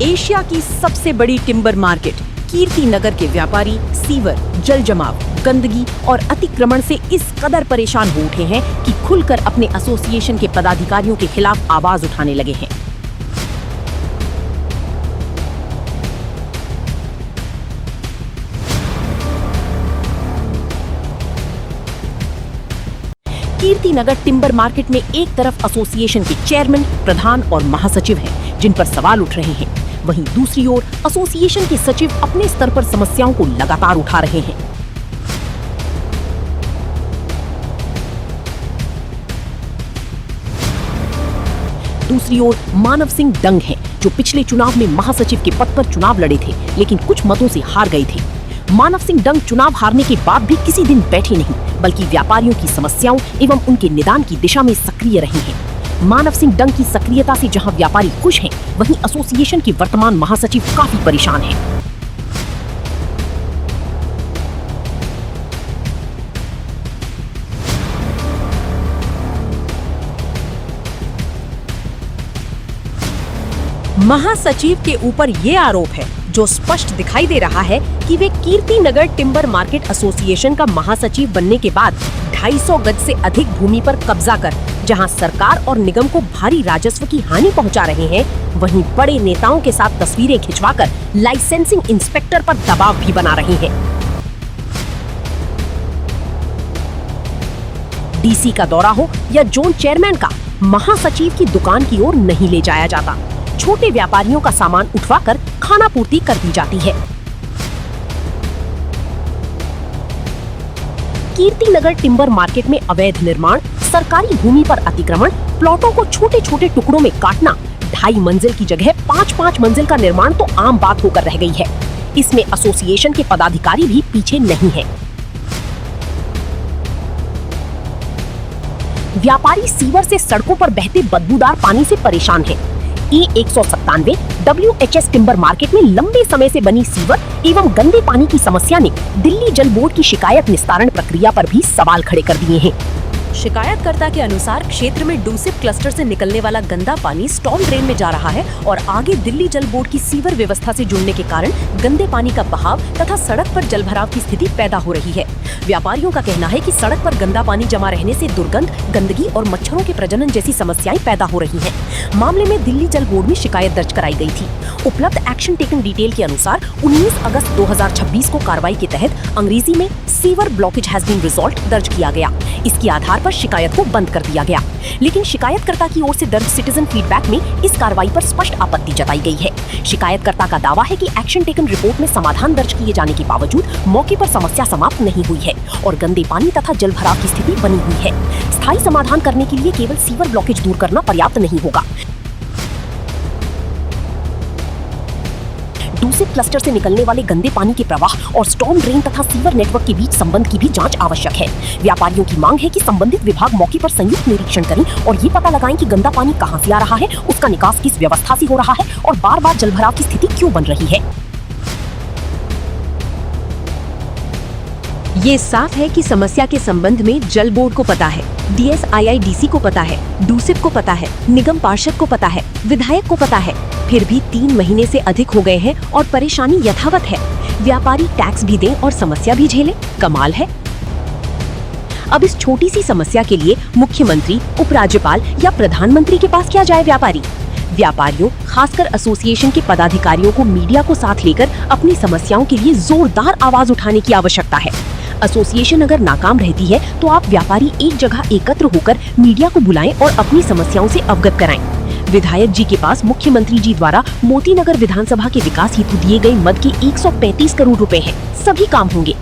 Asia की सबसे बड़ी टिम्बर मार्केट कीर्ति नगर के व्यापारी सीवर, जल जमाव, गंदगी और अतिक्रमण से इस कदर परेशान हो उठे हैं कि खुलकर अपने एसोसिएशन के पदाधिकारियों के खिलाफ आवाज उठाने लगे हैं। कीर्ति नगर टिम्बर मार्केट में एक तरफ एसोसिएशन के चेयरमैन, प्रधान और महासचिव हैं, जिन पर सवाल उठ रहे हैं, वहीं दूसरी ओर एसोसिएशन के सचिव अपने स्तर पर समस्याओं को लगातार उठा रहे हैं। दूसरी ओर मानव सिंह डंग हैं, जो पिछले चुनाव में महासचिव के पद पर चुनाव लड़े थे, लेकिन कुछ मतों से हार गए थे। मानव सिंह डंग चुनाव हारने के बाद भी किसी दिन बैठे नहीं, बल्कि व्यापारियों की समस्याओं एवं उनके निदान की दिशा में सक्रिय रहे हैं। मानव सिंह डंग की सक्रियता से जहां व्यापारी खुश हैं, वहीं एसोसिएशन के वर्तमान महासचिव काफी परेशान हैं। महासचिव के ऊपर ये आरोप है, जो स्पष्ट दिखाई दे रहा है कि वे Kirti Nagar timber market association का महासचिव बनने के बाद 250 गज से अधिक भूमि पर कब्जा कर जहां सरकार और निगम को भारी राजस्व की हानि पहुंचा रहे हैं, वहीं बड़े नेताओं के साथ तस्वीरें खिंचवाकर लाइसेंसिंग इंस्पेक्टर पर दबाव भी बना रहे हैं। डीसी का दौरा हो या जोन चेयरमैन का, महासचिव की दुकान की ओर नहीं ले जाया जाता। छोटे व्यापारियों का सामान उठवाकर खाना पूर्ति कर दी जाती है। कीर्ति नगर टिम्बर मार्केट में अवैध निर्माण, सरकारी भूमि पर अतिक्रमण, प्लॉटों को छोटे छोटे टुकड़ों में काटना, 2.5 मंजिल की जगह 5-5 मंजिल का निर्माण तो आम बात होकर रह गई है। इसमें एसोसिएशन के पदाधिकारी भी पीछे नहीं है। व्यापारी सीवर से सड़कों पर बहते बदबूदार पानी से परेशान हैं। E197 WHS टिम्बर मार्केट में लंबे समय से बनी सीवर एवं गंदे पानी की समस्या ने दिल्ली जल बोर्ड की शिकायत निस्तारण प्रक्रिया पर भी सवाल खड़े कर दिए हैं। शिकायतकर्ता के अनुसार क्षेत्र में डूसिप क्लस्टर से निकलने वाला गंदा पानी स्टॉर्म ड्रेन में जा रहा है और आगे दिल्ली जल बोर्ड की सीवर व्यवस्था से जुड़ने के कारण गंदे पानी का बहाव तथा सड़क पर जलभराव की स्थिति पैदा हो रही है। व्यापारियों का कहना है कि सड़क पर गंदा पानी जमा रहने से दुर्गंध, गंदगी और मच्छरों के प्रजनन जैसी समस्याएं पैदा हो रही हैं। मामले में दिल्ली जल बोर्ड में शिकायत दर्ज कराई गई थी। उपलब्ध एक्शन टेकन डिटेल के अनुसार 19 अगस्त 2026 को कार्रवाई के तहत अंग्रेजी में sewer blockage has been resolved दर्ज किया गया। इसके आधार पर शिकायत को बंद कर दिया गया, लेकिन शिकायतकर्ता की ओर से दर्ज सिटीजन फीडबैक में इस कार्रवाई पर स्पष्ट आपत्ति जताई गई है। शिकायतकर्ता का दावा है कि एक्शन टेकन रिपोर्ट में समाधान दर्ज किए जाने के बावजूद मौके पर समस्या समाप्त नहीं हुई है और गंदे पानी तथा जलभराव की स्थिति बनी हुई है। स्थायी समाधान करने के लिए केवल सीवर ब्लॉकेज दूर करना पर्याप्त नहीं होगा। डूसिप क्लस्टर से निकलने वाले गंदे पानी के प्रवाह और स्टॉर्म ड्रेन तथा सीवर नेटवर्क के बीच संबंध की भी जांच आवश्यक है। व्यापारियों की मांग है कि संबंधित विभाग मौके पर संयुक्त निरीक्षण करें और ये पता लगाएं कि गंदा पानी कहां से आ रहा है, उसका निकास किस व्यवस्था से हो रहा है और बार-बार जलभराव की स्थिति क्यों बन रही है। ये साफ है कि समस्या के संबंध में जल बोर्ड को पता है, DSIIDC को पता है, डूसिप को पता है, निगम पार्षद को पता है, विधायक को पता है। फिर भी 3 महीने से अधिक हो गए हैं और परेशानी यथावत है। व्यापारी टैक्स भी दें और समस्या भी झेले, कमाल है। अब इस छोटी सी समस्या के लिए मुख्यमंत्री, उपराज्यपाल या प्रधानमंत्री के पास क्या जाए व्यापारी? व्यापारियों, खासकर एसोसिएशन के पदाधिकारियों को मीडिया को साथ लेकर अपनी समस्याओं के लिए जोरदार आवाज उठाने की आवश्यकता है। एसोसिएशन अगर नाकाम रहती है तो आप व्यापारी एक जगह एकत्र होकर मीडिया को बुलाएं और अपनी समस्याओं से अवगत कराएं। विधायक जी के पास मुख्यमंत्री जी द्वारा मोती नगर विधानसभा के विकास हेतु दिए गए मद के 135 करोड़ रुपए हैं, सभी काम होंगे।